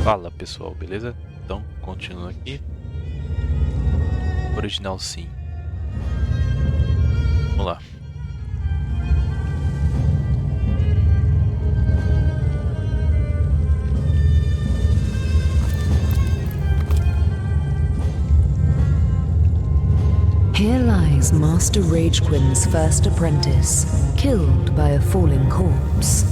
Fala pessoal, beleza? Então, continuando aqui. Original sim. Vamos lá. Here lies Master Ragequin's first apprentice, killed by a falling corpse.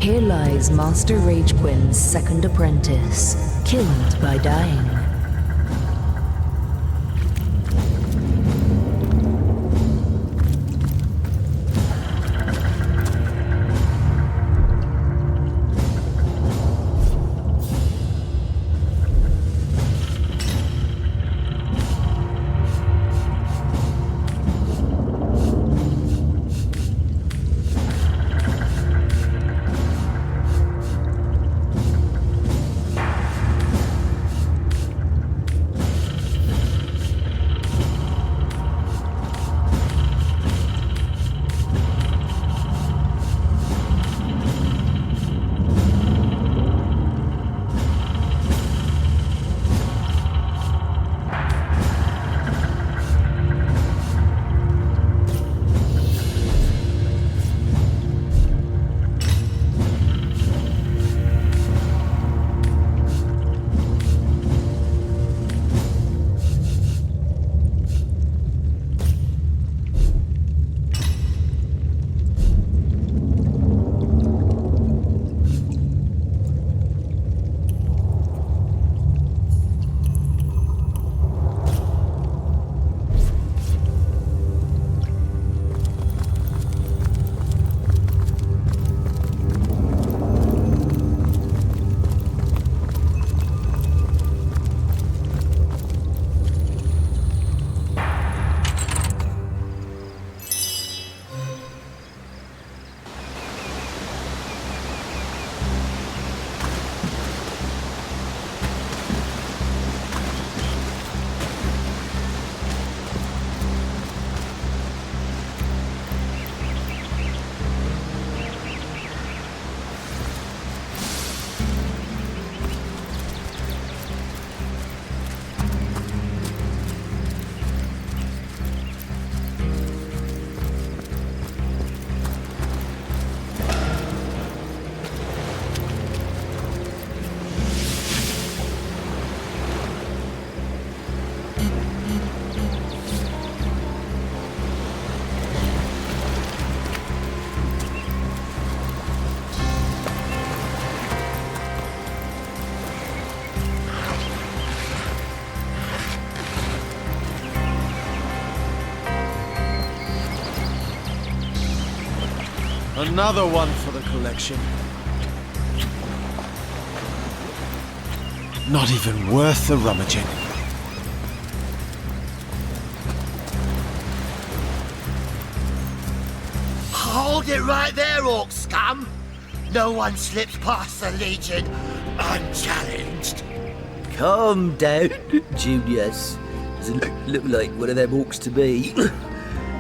Here lies Master Ragequin's second apprentice, killed by dying. Another one for the collection. Not even worth the rummaging. Hold it right there, orc scum! No one slips past the Legion unchallenged. Calm down, Junius. Doesn't look like one of them orcs to me.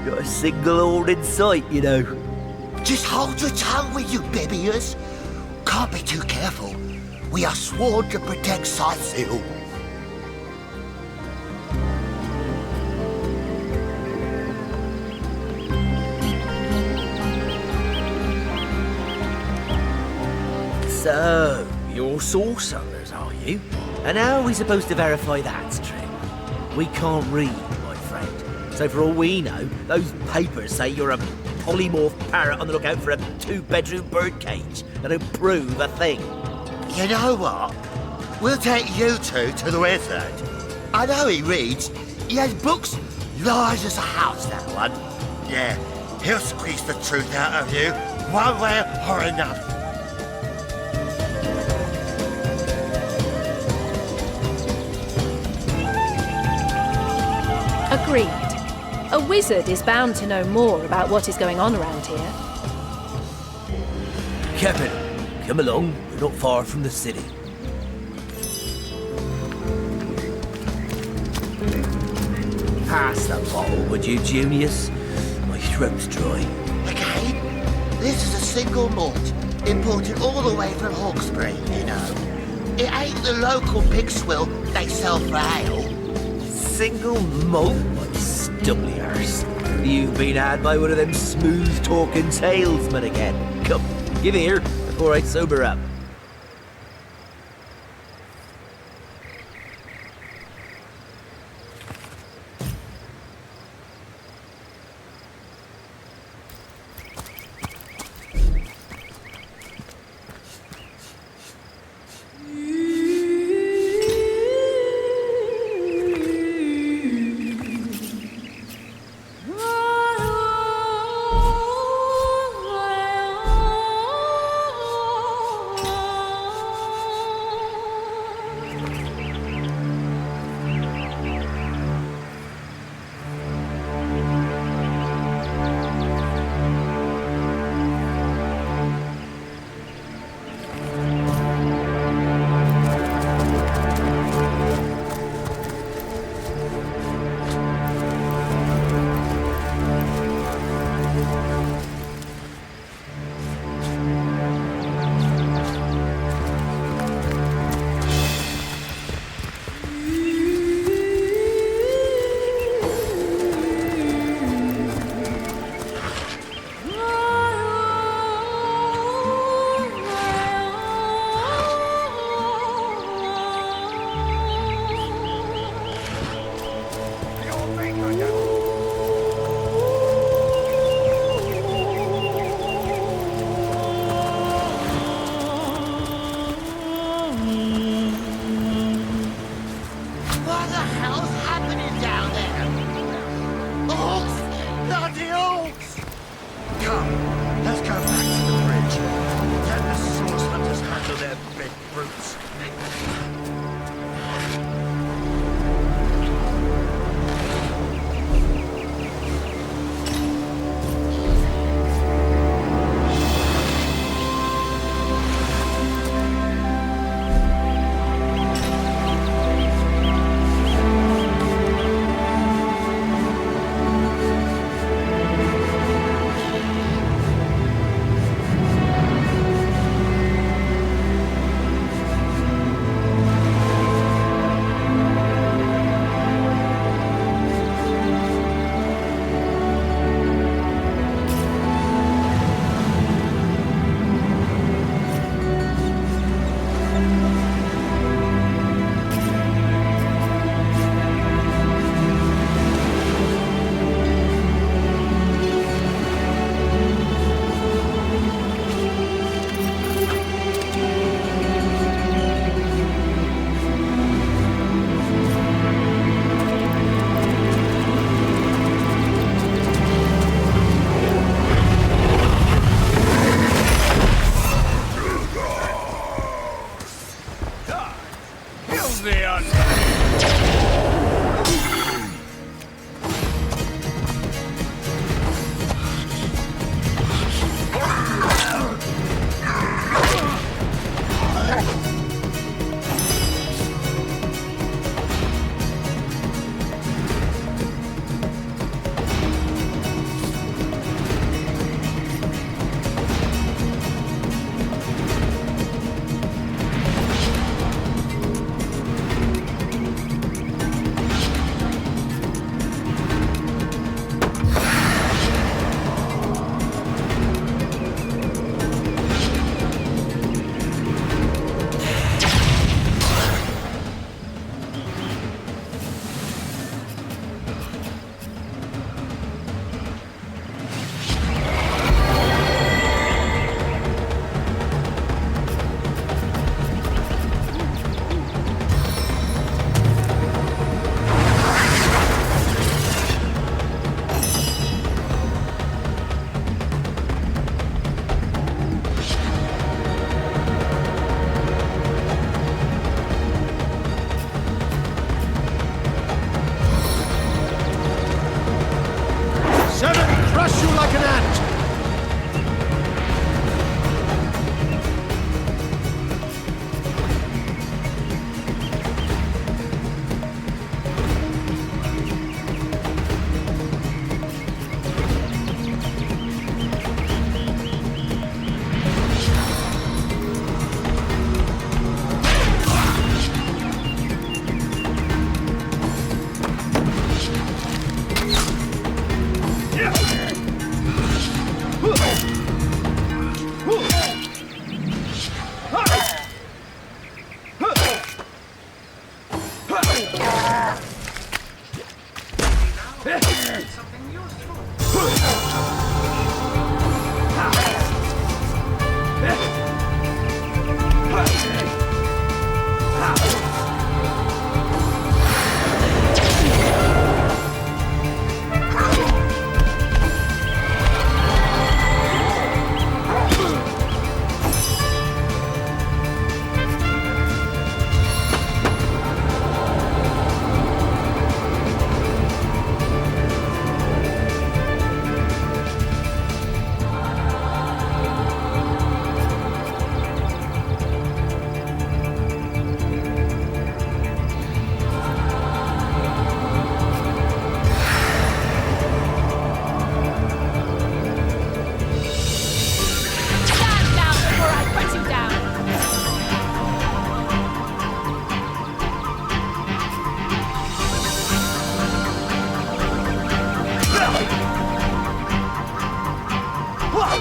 Got a single horn in sight, you know. Just hold your tongue with you, Bibias. Can't be too careful. We are sworn to protect Cyseal. So, you're sorcerers, are you? And how are we supposed to verify that's true? We can't read, my friend. So for all we know, those papers say you're a polymorph parrot on the lookout for a two-bedroom birdcage. They don't prove a thing. You know what? We'll take you two to the wizard. I know he reads. He has books large as a house, that one. Yeah, he'll squeeze the truth out of you, one way or another. Agreed. A wizard is bound to know more about what is going on around here. Captain, come along. We're not far from the city. Pass the bottle, would you, Junius? My throat's dry. Again? This is a single malt. Imported all the way from Hawkesbury, you know. It ain't the local pig swill they sell for ale. Single malt, my stubbly arse. You've been had by one of them smooth-talking salesmen again. Come, give here before I sober up.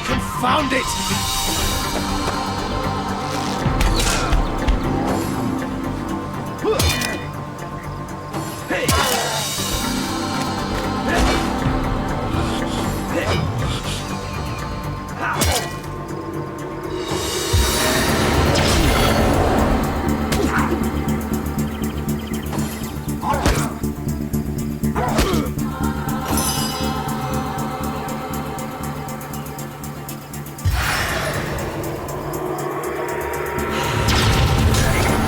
Confound it!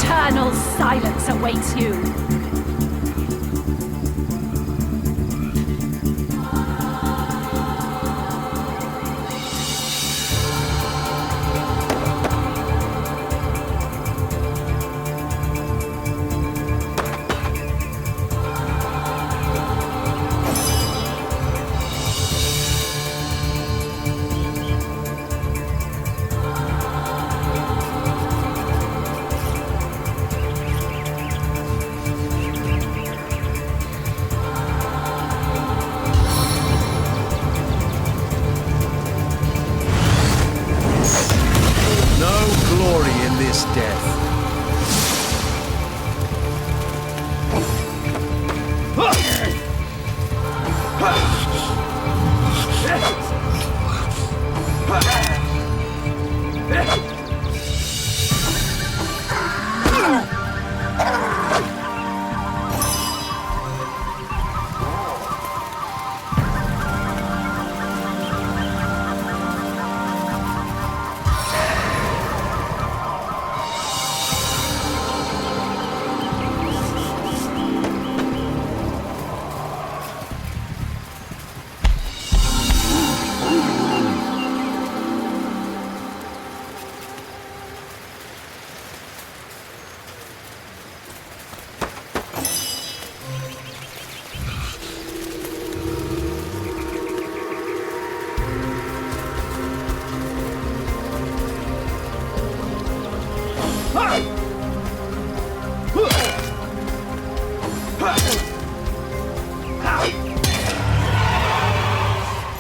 Eternal silence awaits you. No glory in this death.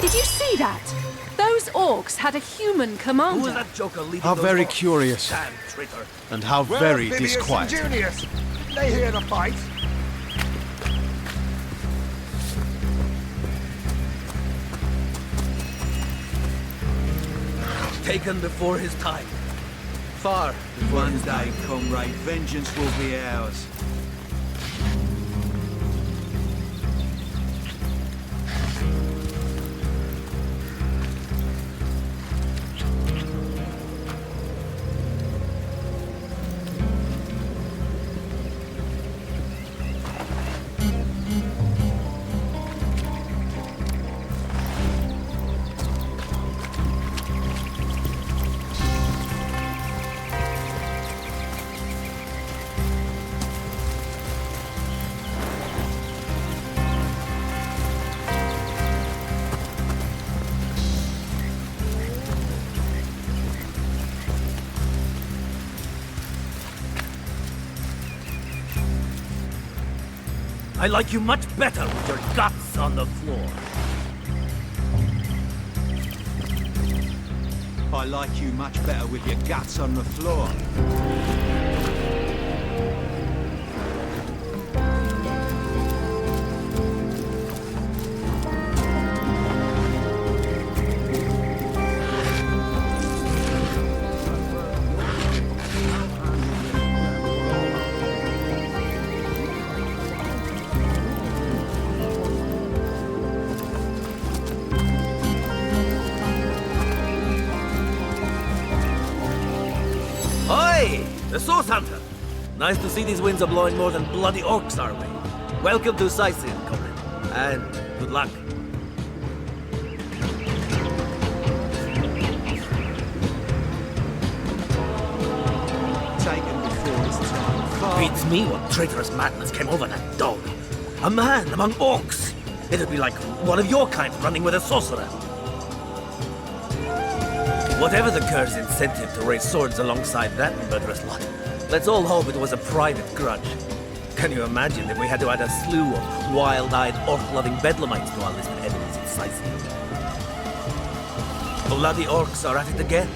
Did you see that? Those orcs had a human commander. Who was that joker leading How those very orcs? curious. Damn traitor. And how very disquieting. Juniors. They hear the fight. Taken before his time. Far before One his day, time. comrade, vengeance will be ours. I like you much better with your guts on the floor. I like you much better with your guts on the floor. Oi! The Source Hunter! Nice to see these winds are blowing more than bloody orcs our way. Welcome to Cyseal, comrade. And good luck. Taken before his time. Far Beats me what traitorous madness came over that dog. A man among orcs. It'd be like one of your kind running with a sorcerer. Whatever the curse incentive to raise swords alongside that murderous lot, let's all hope it was a private grudge. Can you imagine if we had to add a slew of wild-eyed, orc-loving bedlamites to our list of enemies in Cyseal? Bloody orcs are at it again.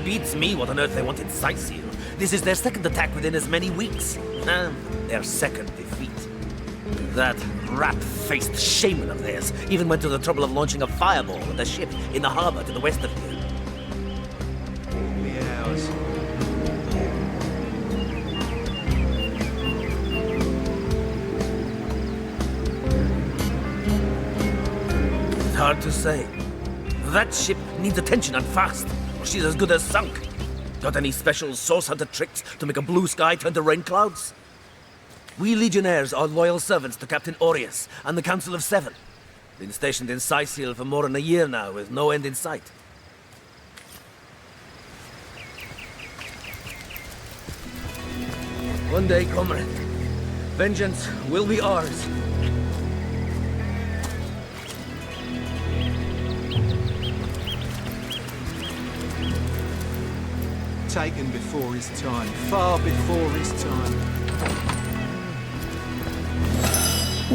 Beats me what on earth they want in Cyseal. This is their second attack within as many weeks. And their second defeat. That rat-faced shaman of theirs even went to the trouble of launching a fireball at a ship in the harbor to the west of here. Only ours. It's hard to say. That ship needs attention and fast, or she's as good as sunk. Got any special source hunter tricks to make a blue sky turn to rain clouds? We legionnaires are loyal servants to Captain Aureus and the Council of Seven. Been stationed in Cyseal for more than a year now, with no end in sight. One day, comrade, vengeance will be ours. Taken before his time, far before his time.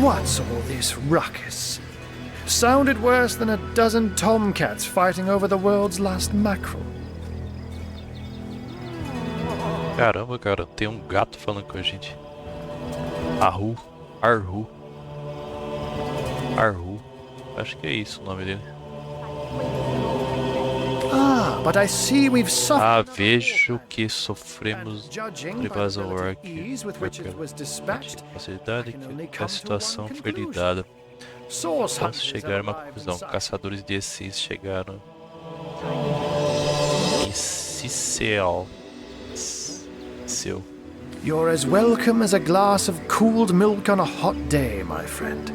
What's all this ruckus? Sounded worse than a dozen tomcats fighting over the world's last mackerel. Caramba, cara, tem um gato falando com a gente. Arru. Arru. Arru. Acho que é isso o nome dele. Ah, but I see we've suffered. Ah, vejo que sofremos invasão orc. Facilidade que a situação foi lidada. Vamos chegar a uma conclusão. Caçadores de essis chegaram em Cyseal. You're as welcome as a glass of cooled milk on a hot day, my friend.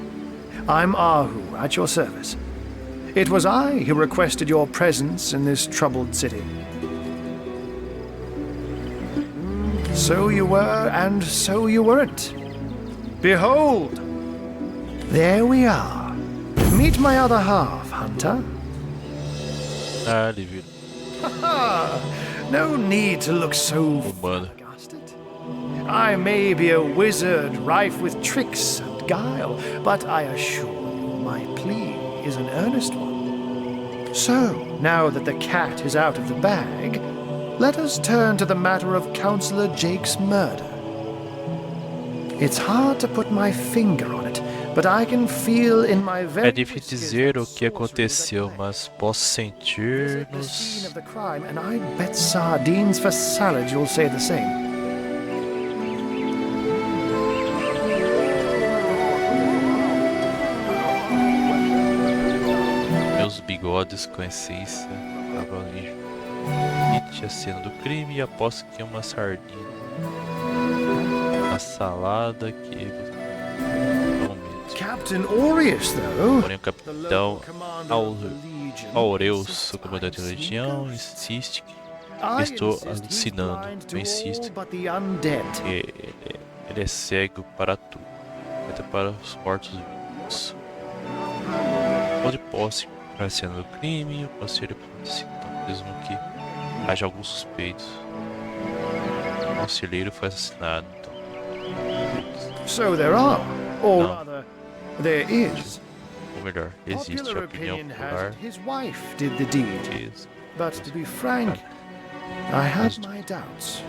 I'm Ahu, at your service. It was I who requested your presence in this troubled city. So you were, and so you weren't. Behold! There we are. Meet my other half, Hunter. Ah, ele vira. No need to look so flabbergasted. I may be a wizard rife with tricks and guile, but I assure you my plea is an earnest one. So, now that the cat is out of the bag, let us turn to the matter of Councillor Jake's murder. It's hard to put my finger on it, but I can feel in my very É difícil dizer o que aconteceu, mas posso sentir the scene of the crime, and I bet sardines for salad you'll say the same. Meus bigodes com essência trabalham a cena do crime e aposto que é uma sardinha. A salada que Captain Aureus, though. Porém, o capitão Aureus, o comandante da legião, insiste que estou alucinando. Eu insisto que ele é cego para tudo, até para os mortos-vivos. Onde posse para a cena do crime, o conselho pode mesmo que haja alguns suspeitos. O conselheiro foi assassinado. Então. So there are, or rather, there is. Ou melhor, existe a opinião popular. His wife did the deed. But to be frank, I have my doubts.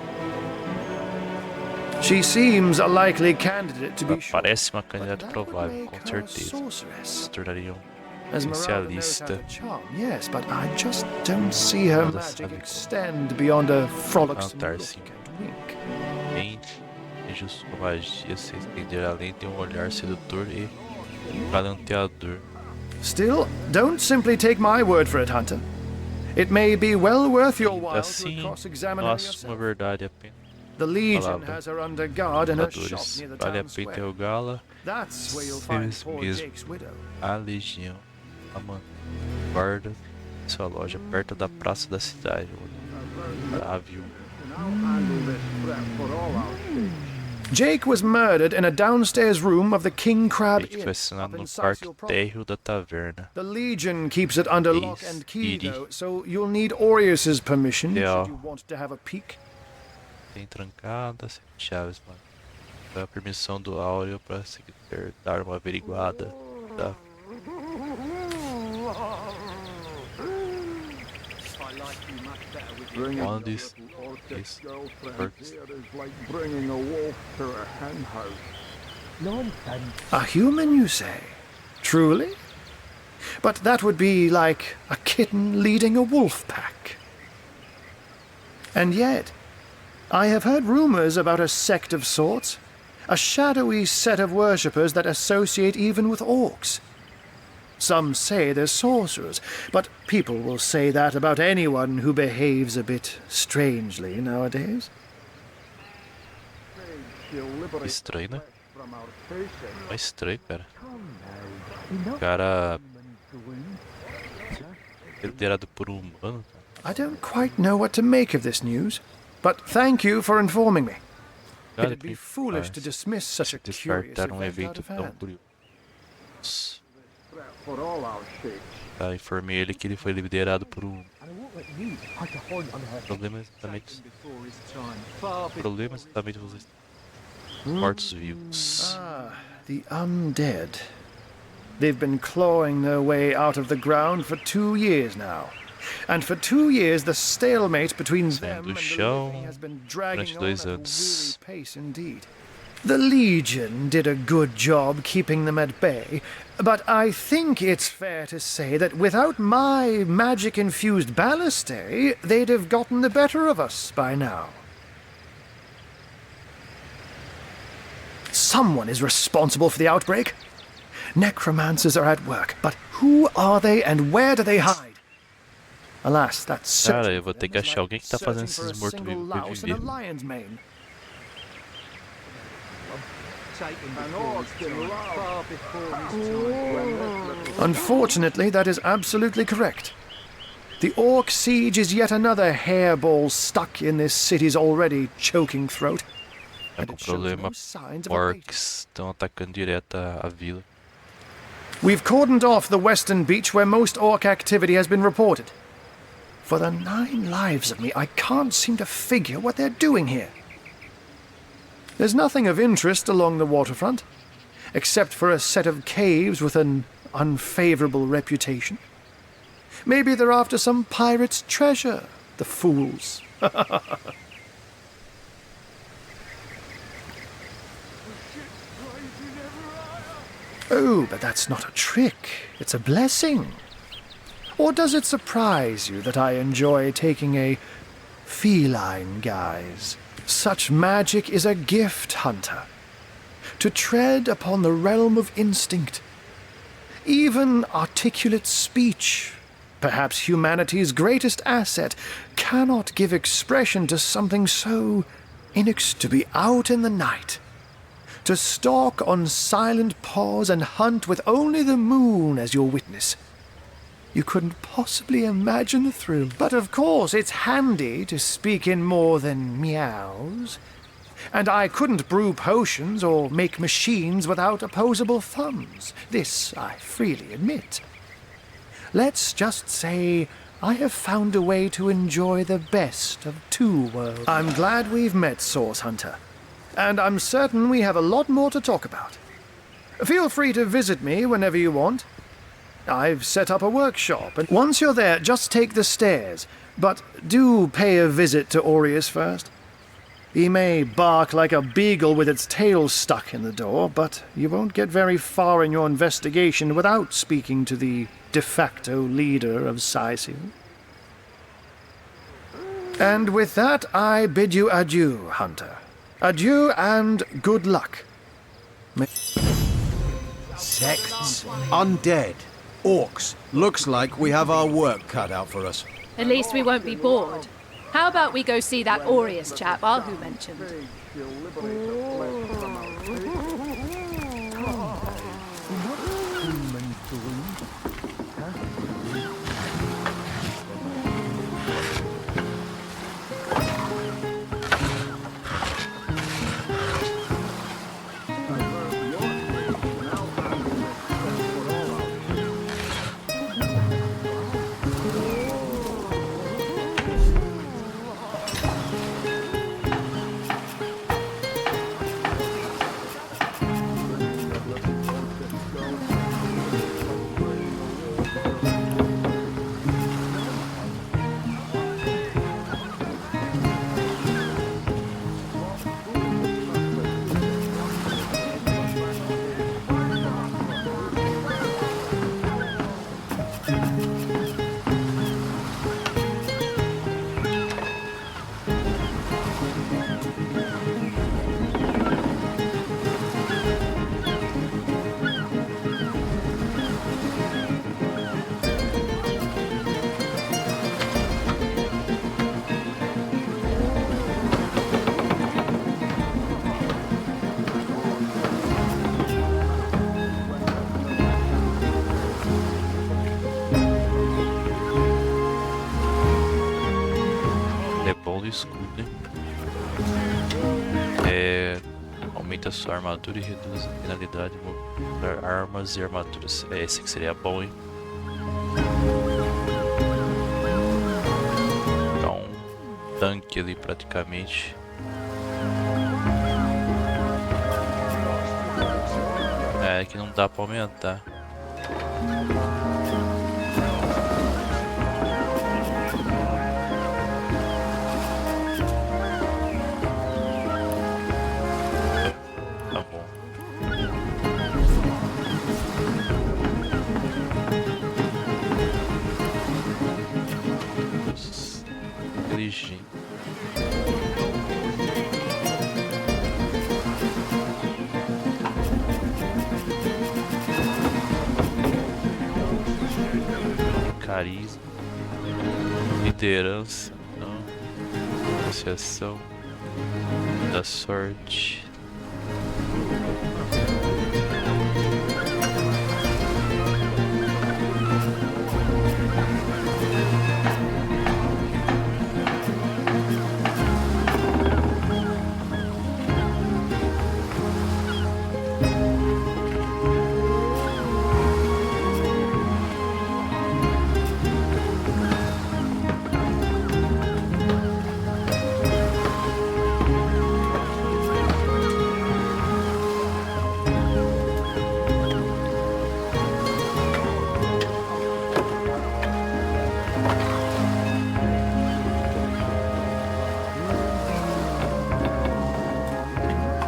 She seems a likely candidate to be sure. Parece uma candidata provável, com certeza. Se tornaria especialista. Yes, but I just don't see her magic extend beyond a frolicsome look and wink. Bem, injusto com magia se estender além de olhar sedutor e galanteador. Still, don't simply take my word for it, Hunter. It may be well worth your while to cross-examine uma verdade apenas. The Legion has her under guard in a shop near the vale a town pena square. interrogá-la. That's where you'll find poor Jake's widow. A legião, a guarda sua loja perto da praça da cidade. Jake was murdered in a downstairs room of the King Crab Jake Inn. foi assassinado no quarto térreo da taverna. The Legion keeps it under lock and key, though, so you'll need Aureus's permission should you want to have a peek. Tem trancada, sem chaves, mano. Foi a permissão do Áureo para dar uma averiguada. Tá? One of these is first. like bringing a wolf to a hen house. A human, you say? Truly? But that would be like a kitten leading a wolf pack. And yet, I have heard rumors about a sect of sorts, a shadowy set of worshippers that associate even with orcs. Some say they're sorcerers, but people will say that about anyone who behaves a bit strangely nowadays. Estranho, né? É estranho, cara. O cara liderado por um humano. I don't quite know what to make of this news, but thank you for informing me. Cara, It'd be foolish to dismiss such a curious descartar event out evento of tão hand. curioso. For all our sakes. Tá, informei ele que ele foi liderado por um. Problemas exatamente. Problemas exatamente vocês. Mortos-vivos. Ah, the undead. They've been clawing their way out of the ground for 2 years now. And for 2 years, the stalemate between them and the living has been dragging on at a weary pace indeed. The Legion did a good job keeping them at bay, but I think it's fair to say that without my magic-infused ballistae, they'd have gotten the better of us by now. Someone is responsible for the outbreak. Necromancers are at work, but who are they and where do they hide? Alas, that's Cara, eu vou ter que achar alguém que tá fazendo esses mortos-vivos reviver. Unfortunately, that is absolutely correct. The orc siege is yet another hairball stuck in this city's already choking throat. Tá com problema. Orcs estão atacando direto a vila. We've cordoned off the western beach where most orc activity has been reported. For the 9 lives of me, I can't seem to figure what they're doing here. There's nothing of interest along the waterfront, except for a set of caves with an unfavorable reputation. Maybe they're after some pirate's treasure, the fools. Oh, but that's not a trick. It's a blessing. Or does it surprise you that I enjoy taking a feline guise? Such magic is a gift, Hunter. To tread upon the realm of instinct. Even articulate speech, perhaps humanity's greatest asset, cannot give expression to something so to be out in the night. To stalk on silent paws and hunt with only the moon as your witness. You couldn't possibly imagine the thrill. But of course, it's handy to speak in more than meows. And I couldn't brew potions or make machines without opposable thumbs. This I freely admit. Let's just say I have found a way to enjoy the best of 2 worlds. I'm glad we've met, Source Hunter. And I'm certain we have a lot more to talk about. Feel free to visit me whenever you want. I've set up a workshop, and once you're there, just take the stairs. But do pay a visit to Aureus first. He may bark like a beagle with its tail stuck in the door, but you won't get very far in your investigation without speaking to the de facto leader of Cyseal. And with that, I bid you adieu, Hunter. Adieu and good luck. Sects, undead, orcs. Looks like we have our work cut out for us. At least we won't be bored. How about we go see that Aureus chap Arhu mentioned? bom do escudo, né? Aumenta sua armadura e reduz a penalidade de movimentar armas e armaduras. Esse que seria bom, hein? Dá um tanque ali praticamente. É que não dá pra aumentar. Tá bom. Inteligente. Carisma, liderança, não, associação da sorte.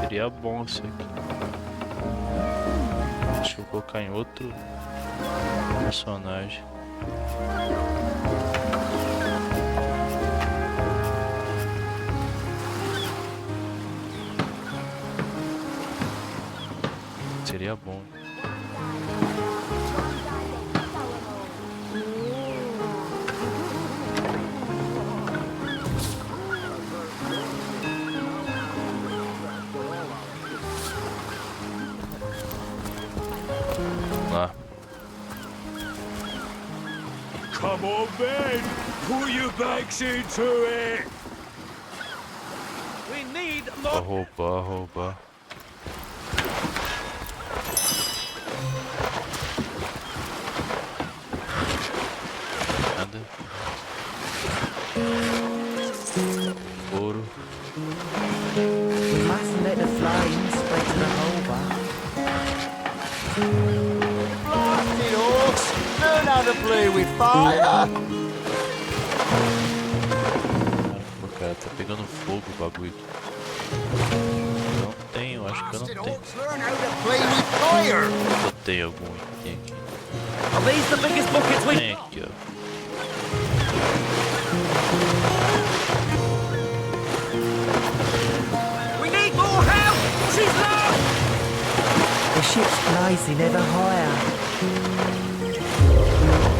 Seria bom isso aqui. Deixa eu colocar em outro personagem. Seria bom. Lá. Come on, Ben! Pull your backs into it! We need more. Roubar. Nada. Ouro. We mustn't let the flames spread to the whole bar. Blasted orcs! Learn how to play with fire! Caramba, cara, tá pegando fogo o bagulho. Não tenho, acho que eu não tenho. Learn how to play with fire! Eu tenho algum item aqui. Are these the biggest buckets we... Tem aqui, ó. We need more help! She's low! The ship's blazing ever higher.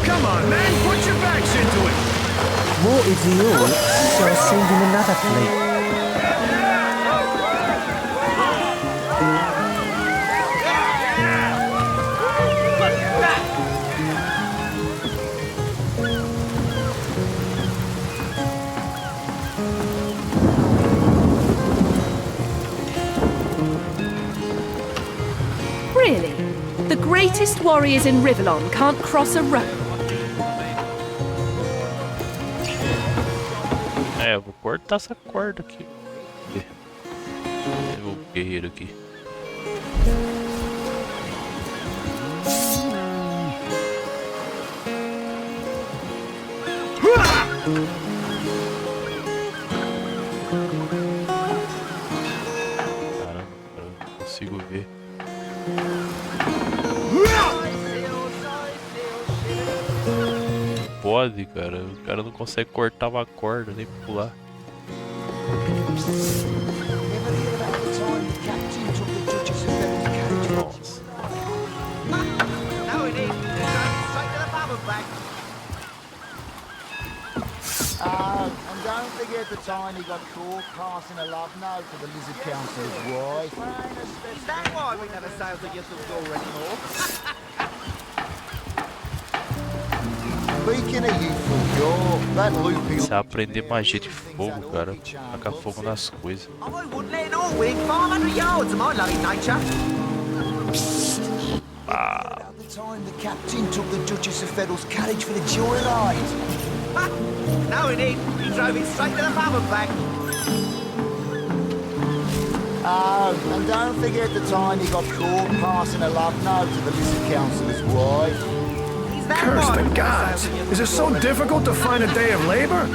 Come on, man, put your backs into it! What is the orcs? So I send in another fleet. Really? The greatest warriors in Rivellon can't cross a road? É, eu vou cortar essa corda aqui. Levou o guerreiro aqui. Caramba, eu não consigo ver. Pode, cara. O cara não consegue cortar uma corda nem pular. Nossa. And don't forget the time he got caught passing a love note to the Lizard Council's wife. Is that why we never sail to Yusuf Door anymore? Speaking of youthful cure, that loopy... Se aprender magia de fogo, cara, tacar fogo nas coisas. I wouldn't let an Orwig 500 yards of my loving nature. About the time the captain took the Duchess of Federal's carriage for the joyride. Ha! No, he didn't. He drove it straight to the pub and back. Oh, and don't forget the time he got caught passing a love note to the Lizard Councillor's wife. Curse the gods! Is it so difficult to find a day of labor?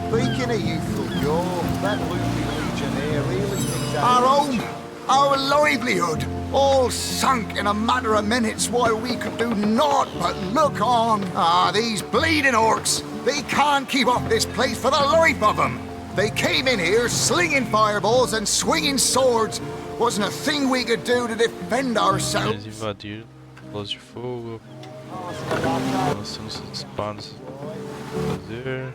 Speaking of youthful cure, that loopy legionnaire really thinks that... Our home, our livelihood, all sunk in a matter of minutes while we could do naught but look on. Ah, these bleeding orcs, they can't keep up this place for the life of them. They came in here slinging fireballs and swinging swords. Wasn't a thing we could do to defend ourselves. Eles invadiram bolas de fogo, lançando suas espadas. Fazer.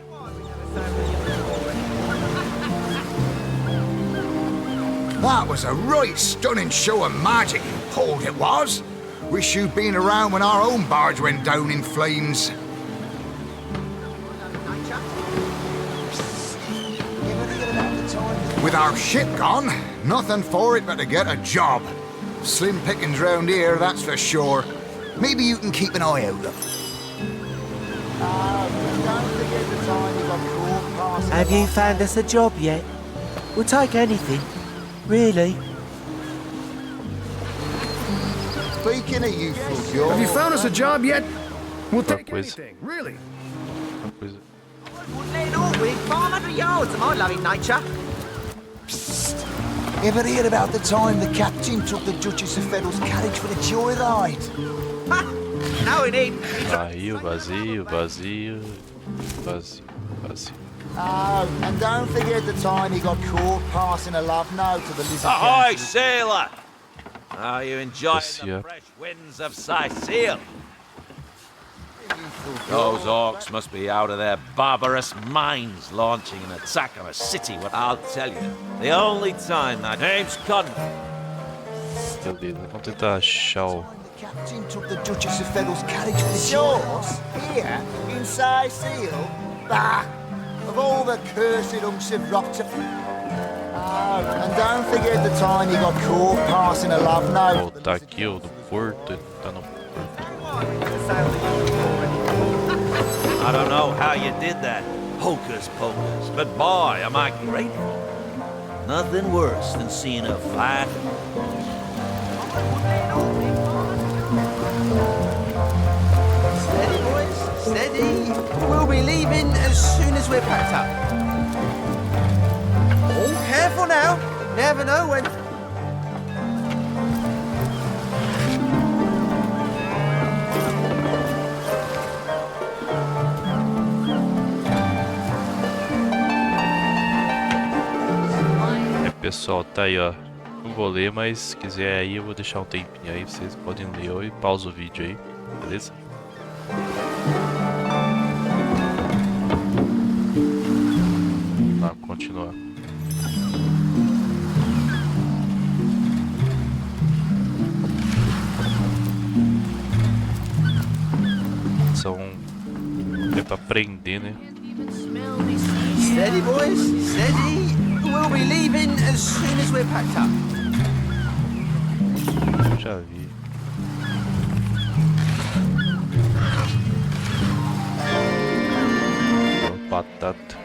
That was a right stunning show of magic, hold it was. Wish you'd been around when our own barge went down in flames. With our ship gone, nothing for it but to get a job. Slim pickings round here, that's for sure. Maybe you can keep an eye out. Have you found us a job yet? We'll take anything. Really? Speaking of youthful cure... Have you found us a job yet? We'll take Coisa. anything, really. Uma coisa. I wouldn't let an Orwig 500 yards of my loving nature. Ever hear about the time the captain took the Duchess of Federal's carriage for the joyride? Ha! No, he didn't. Vazio, vazio, vazio, vazio, vazio. Oh, and don't forget the time he got caught passing a love note to the Lizard Ahoy, Councillor. sailor! Are you enjoying Yes, yeah. the fresh winds of Cyseal? Those orcs must be out of their barbarous minds launching an attack on a city. What I'll tell you, the only time that name's Quanto. Beleza, vamos tentar achar o... The captain took the Duchess of Federal's carriage for the joyride. Here, in Cyseal? Bah! Of all the cursed hunks of rot... Oh, and don't forget the time he got caught passing a love note. Tá aqui, o do porto, ele tá no porto. I don't know how you did that, hocus pocus, but boy, am I grateful. Nothing worse than seeing a fight. Steady, boys. Steady. We'll be leaving as soon as we're packed up. Oh, careful now. Never know when... Pessoal, tá aí, ó. Não vou ler, mas se quiser aí eu vou deixar um tempinho aí, vocês podem ler e pausa o vídeo aí, beleza? Vamos continuar. É pra aprender, né? Steady, boys. Steady. We'll be leaving as soon as we're packed up. Já vi. Batata.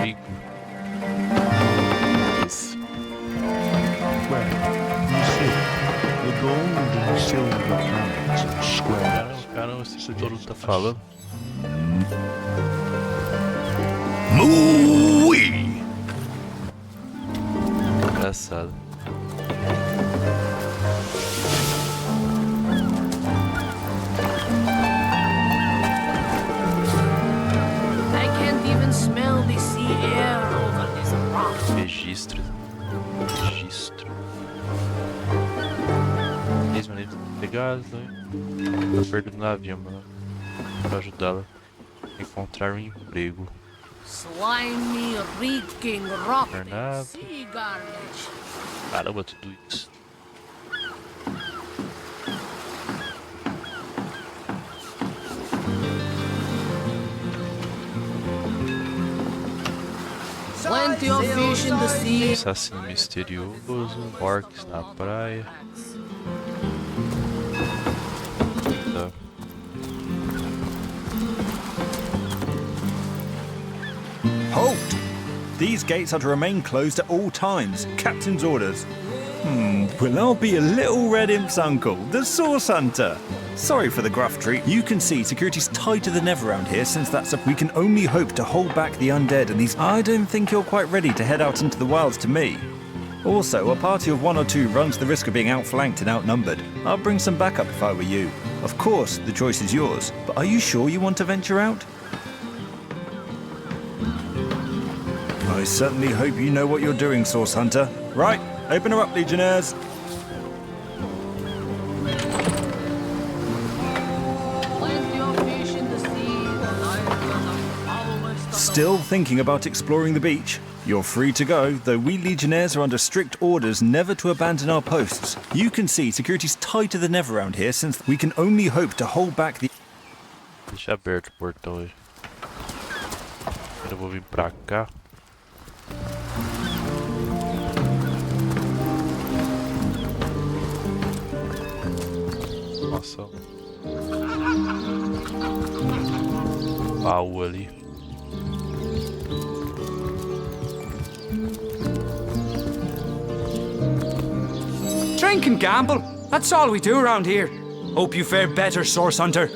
Trigo. Esse. Well, you see, the gold and silver planets are square. Caramba, esse todo tá falando. Moo-wee! Engraçado. I can't even smell the sea air over this rock. Registro. Registro. 10 minutos pegados, né? Tá perto do navio, mano. Pra ajudá-la a encontrar um emprego. Slimy, reeking, rotten Bernardo. sea garbage. Caramba, tudo isso. Plenty of fish in the sea. Assassino misterioso, orcs na praia. Tá. Halt! These gates are to remain closed at all times. Captain's orders. Well, I'll be a little red imp's uncle, the source hunter. Sorry for the gruff treat. You can see security's tighter than ever around here, since we can only hope to hold back the undead and these. I don't think you're quite ready to head out into the wilds to me. Also, a party of 1 or 2 runs the risk of being outflanked and outnumbered. I'll bring some backup if I were you. Of course, the choice is yours, but are you sure you want to venture out? I certainly hope you know what you're doing, Source Hunter. Right, open her up, Legionnaires. Still thinking about exploring the beach? You're free to go, though we Legionnaires are under strict orders never to abandon our posts. You can see security's tighter than ever around here, since we can only hope to hold back the... Deixa aberto o portão aí. Eu vou vir pra cá. Nossa. Baú ali. Drink and gamble. That's all we do around here. Hope you fare better, Source Hunter.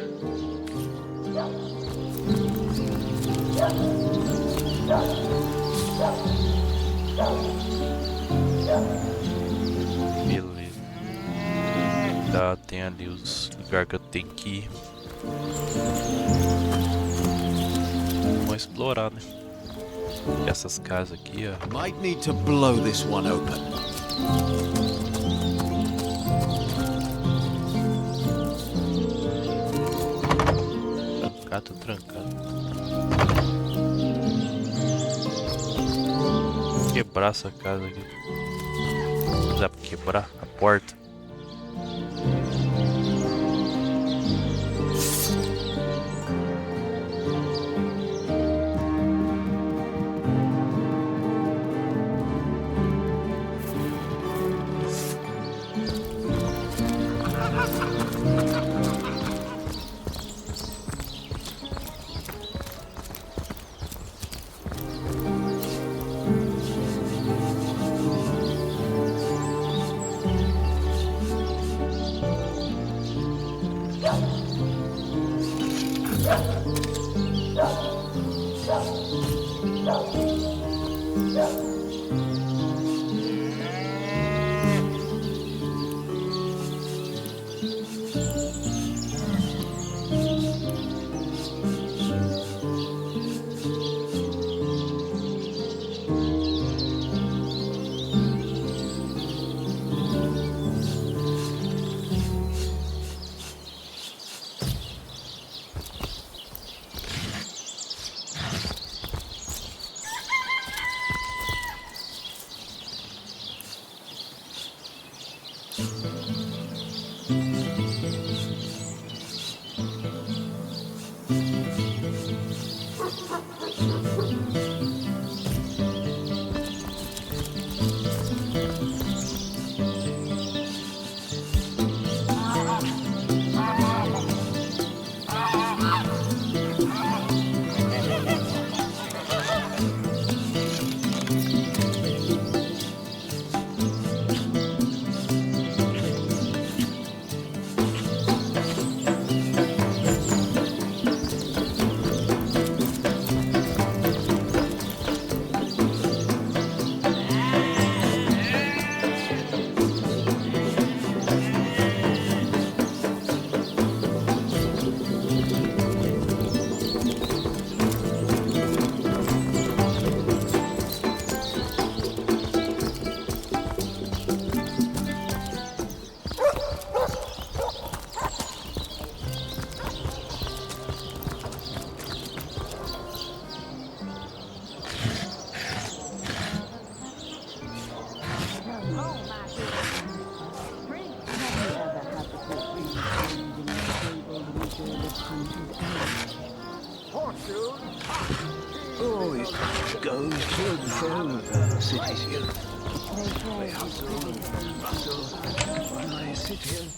Beleza. Tá, tem ali os lugares que eu tenho que ir. Vamos explorar, né? E essas casas aqui, ó. Might need to blow this one open. Tô trancado. Quebrar essa casa aqui. Dá pra quebrar a porta. Oh, it goes to and fro about cities here. They hustle and bustle, and I sit here.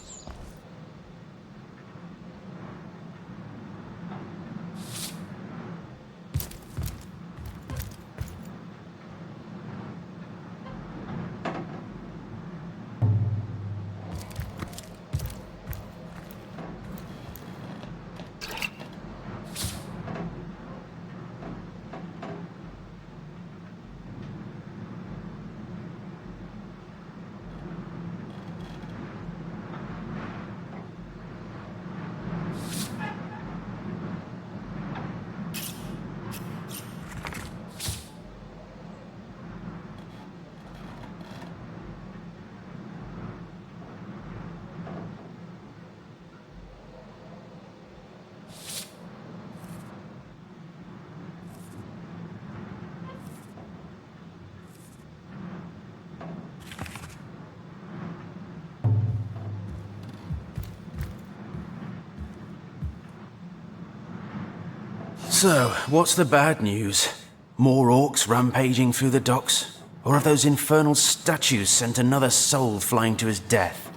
So, what's the bad news? More orcs rampaging through the docks? Or have those infernal statues sent another soul flying to his death?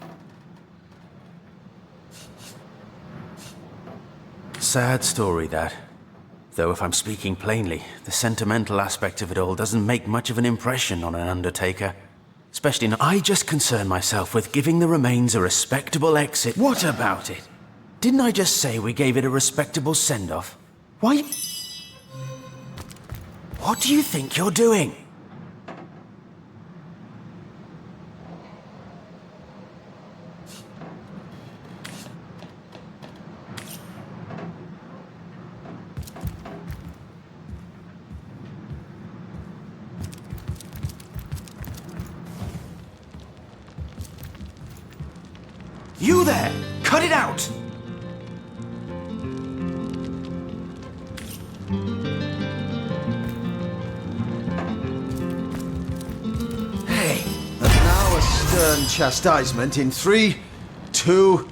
Sad story, that. Though if I'm speaking plainly, the sentimental aspect of it all doesn't make much of an impression on an undertaker. Especially not. I just concern myself with giving the remains a respectable exit. What about it? Didn't I just say we gave it a respectable send-off? Why? What do you think you're doing? You there! Cut it out! Stern chastisement in 3, 2...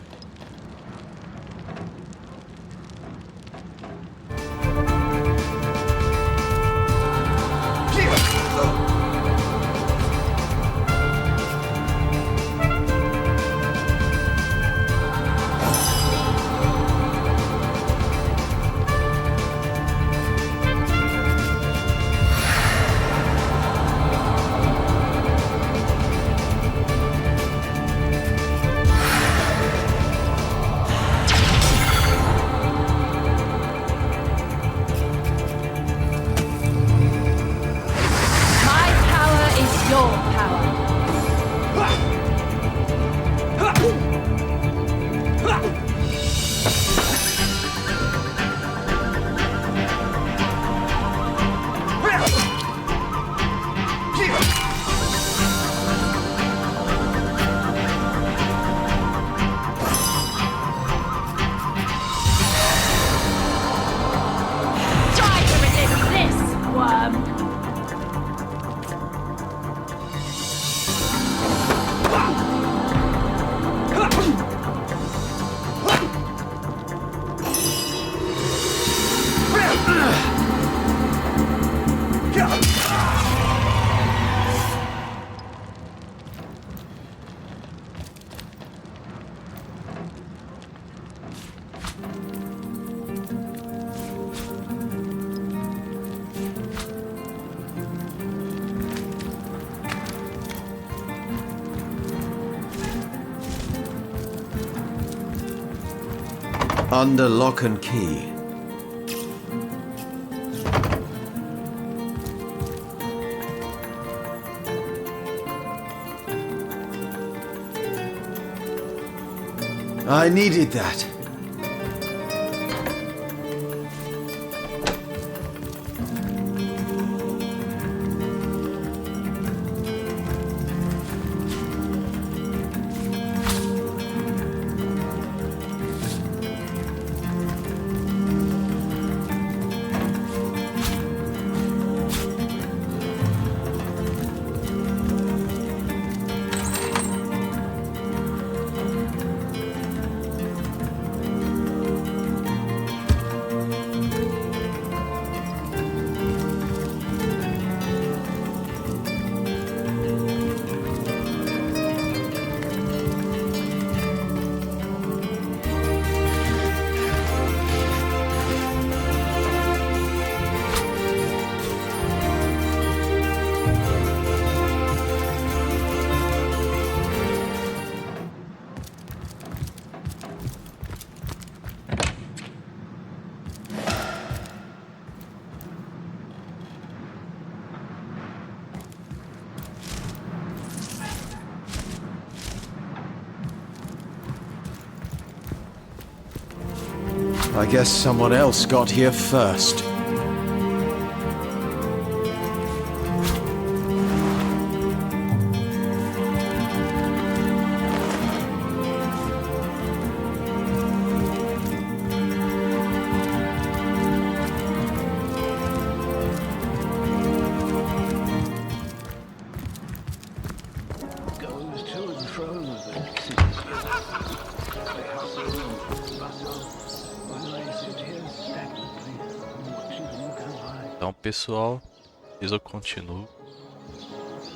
Under lock and key. I needed that. I guess someone else got here first. Então, pessoal, eu continuo.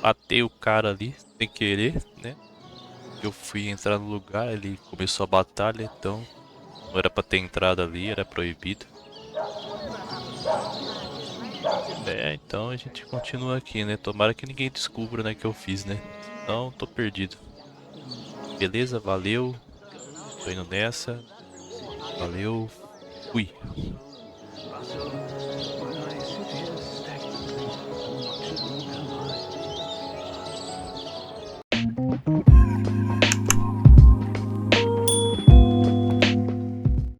Matei o cara ali sem querer, né? Eu fui entrar no lugar, ele começou a batalha, então não era pra ter entrado ali, era proibido. Então a gente continua aqui, né? Tomara que ninguém descubra, né, que eu fiz, né? Não, tô perdido. Beleza, valeu. Tô indo nessa. Valeu. Fui.